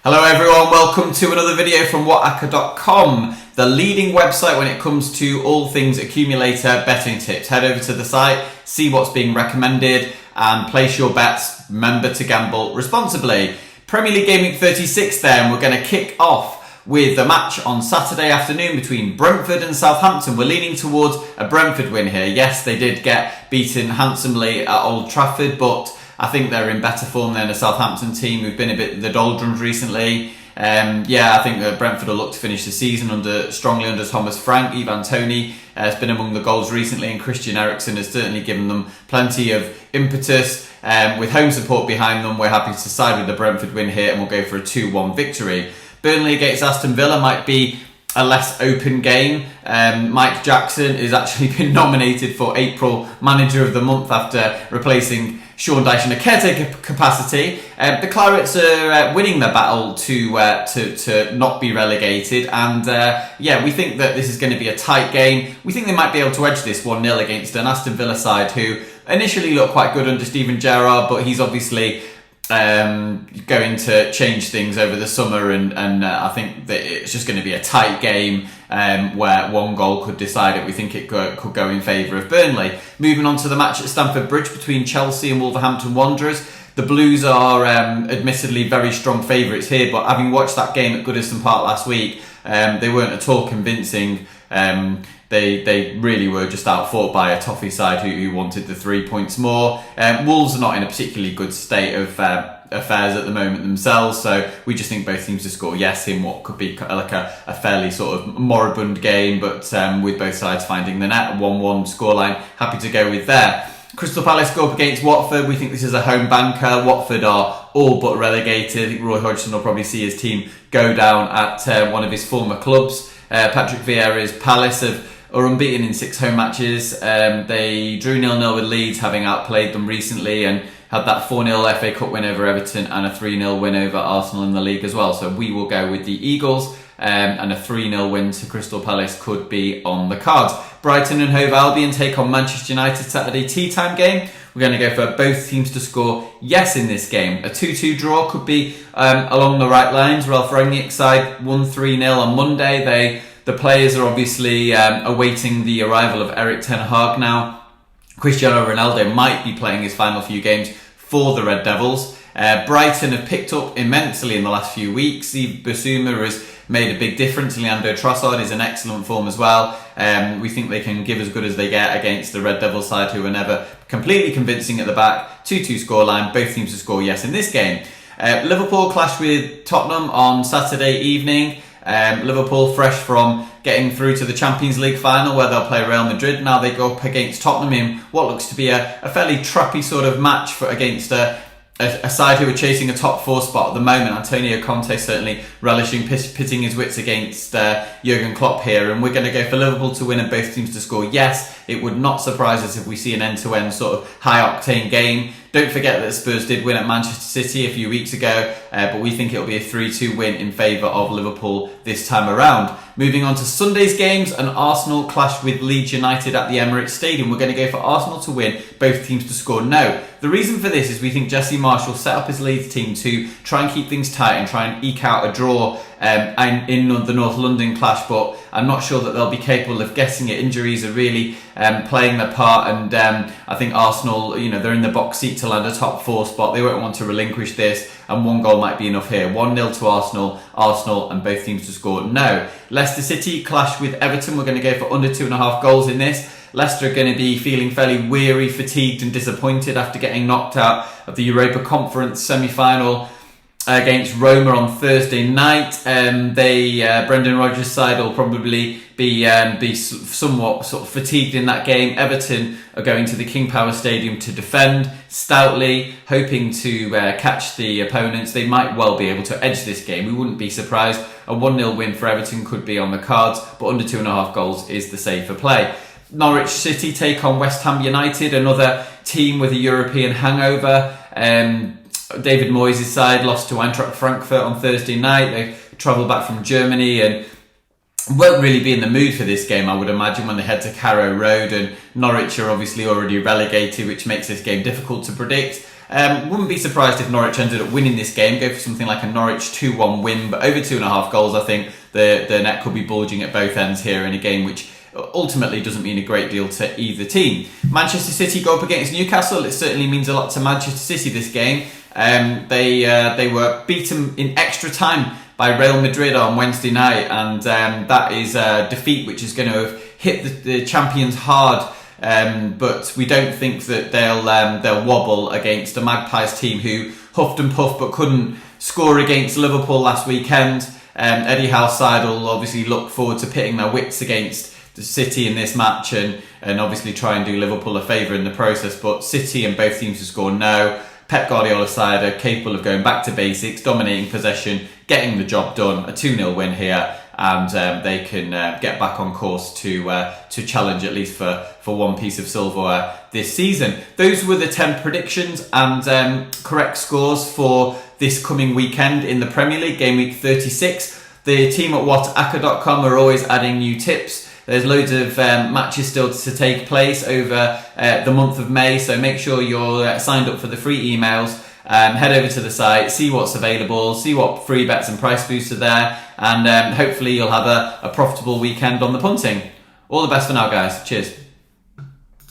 Hello everyone, welcome to another video from WhatAcca.com, the leading website when it comes to all things accumulator betting tips. Head over to the site, see what's being recommended and place your bets. Remember to gamble responsibly. Premier League Gameweek 36 then, we're going to kick off with a match on Saturday afternoon between Brentford and Southampton. We're leaning towards a Brentford win here. Yes, they did get beaten handsomely at Old Trafford, but I think they're in better form than a Southampton team who've been a bit the doldrums recently. I think that Brentford will look to finish the season strongly under Thomas Frank. Ivan Toney has been among the goals recently, and Christian Eriksen has certainly given them plenty of impetus. With home support behind them, we're happy to side with the Brentford win here, and we'll go for a 2-1 victory. Burnley against Aston Villa might be a less open game. Mike Jackson has actually been nominated for April Manager of the Month after replacing Sean Dyche in a caretaker capacity. The Clarets are winning the battle to not be relegated, and we think that this is going to be a tight game. We think they might be able to edge this 1-0 against an Aston Villa side who initially looked quite good under Steven Gerrard, but he's obviously going to change things over the summer, and I think that it's just going to be a tight game where one goal could decide it. We think it could go in favour of Burnley. Moving on to the match at Stamford Bridge between Chelsea and Wolverhampton Wanderers. The Blues are admittedly very strong favourites here, but having watched that game at Goodison Park last week, they weren't at all convincing. They really were just outfought by a Toffee side who wanted the 3 points more. Wolves are not in a particularly good state of affairs at the moment themselves, so we just think both teams to score yes in what could be like a fairly sort of moribund game, but with both sides finding the net. 1-1 scoreline, happy to go with there. Crystal Palace go up against Watford. We think this is a home banker. Watford are all but relegated. I think Roy Hodgson will probably see his team go down at one of his former clubs. Patrick Vieira's Palace are unbeaten in 6 home matches. They drew 0-0 with Leeds, having outplayed them recently, and had that 4-0 FA Cup win over Everton and a 3-0 win over Arsenal in the league as well. So we will go with the Eagles, and a 3-0 win to Crystal Palace could be on the cards. Brighton and Hove Albion take on Manchester United Saturday tea time game. We're going to go for both teams to score yes in this game. A 2-2 draw could be along the right lines. Ralph Rangnick's side won 3-0 on Monday. The players are obviously awaiting the arrival of Erik ten Hag now. Cristiano Ronaldo might be playing his final few games for the Red Devils. Brighton have picked up immensely in the last few weeks. Steve Bissouma has made a big difference. Leandro Trossard is in excellent form as well. We think they can give as good as they get against the Red Devils side, who are never completely convincing at the back. 2-2 scoreline, both teams to score yes in this game. Liverpool clash with Tottenham on Saturday evening. Liverpool fresh from getting through to the Champions League final where they'll play Real Madrid. Now they go up against Tottenham in what looks to be a fairly trappy sort of match against a side who are chasing a top 4 spot at the moment. Antonio Conte certainly relishing pitting his wits against Jurgen Klopp here, and we're going to go for Liverpool to win and both teams to score yes. It would not surprise us if we see an end-to-end sort of high-octane game. Don't forget that Spurs did win at Manchester City a few weeks ago, but we think it'll be a 3-2 win in favour of Liverpool this time around. Moving on to Sunday's games, an Arsenal clash with Leeds United at the Emirates Stadium. We're going to go for Arsenal to win, both teams to score no. The reason for this is we think Jesse Marshall set up his Leeds team to try and keep things tight and try and eke out a draw in the North London clash, but I'm not sure that they'll be capable of getting it. Injuries are really playing their part, and I think Arsenal, they're in the box seat to land a top 4 spot. They won't want to relinquish this, and 1 goal might be enough here. 1-0 to Arsenal, and both teams to score no. Leicester City clash with Everton. We're going to go for under 2.5 goals in this. Leicester are going to be feeling fairly weary, fatigued and disappointed after getting knocked out of the Europa Conference semi-final against Roma on Thursday night. Brendan Rodgers' side will probably be somewhat sort of fatigued in that game. Everton are going to the King Power Stadium to defend stoutly, hoping to catch the opponents. They might well be able to edge this game. We wouldn't be surprised. A 1-0 win for Everton could be on the cards, but under 2.5 goals is the safer play. Norwich City take on West Ham United, another team with a European hangover. David Moyes' side lost to Eintracht Frankfurt on Thursday night. They travel back from Germany and won't really be in the mood for this game, I would imagine, when they head to Carrow Road, and Norwich are obviously already relegated, which makes this game difficult to predict. Wouldn't be surprised if Norwich ended up winning this game. Go for something like a Norwich 2-1 win, but over 2.5 goals, I think the net could be bulging at both ends here in a game which ultimately doesn't mean a great deal to either team. Manchester City go up against Newcastle. It certainly means a lot to Manchester City this game. They were beaten in extra time by Real Madrid on Wednesday night, and that is a defeat which is going to have hit the champions hard. But we don't think that they'll wobble against a Magpies team who huffed and puffed but couldn't score against Liverpool last weekend. Eddie Howe's side will obviously look forward to pitting their wits against the City in this match and obviously try and do Liverpool a favour in the process. But City and both teams to score no. Pep Guardiola's side are capable of going back to basics, dominating possession, getting the job done. A 2-0 win here, and they can get back on course to challenge at least for one piece of silverware this season. Those were the 10 predictions and correct scores for this coming weekend in the Premier League, game week 36. The team at WhatAcca.com are always adding new tips. There's loads of matches still to take place over the month of May, so make sure you're signed up for the free emails. Head over to the site, see what's available, see what free bets and price boosts are there, and hopefully you'll have a profitable weekend on the punting. All the best for now, guys. Cheers.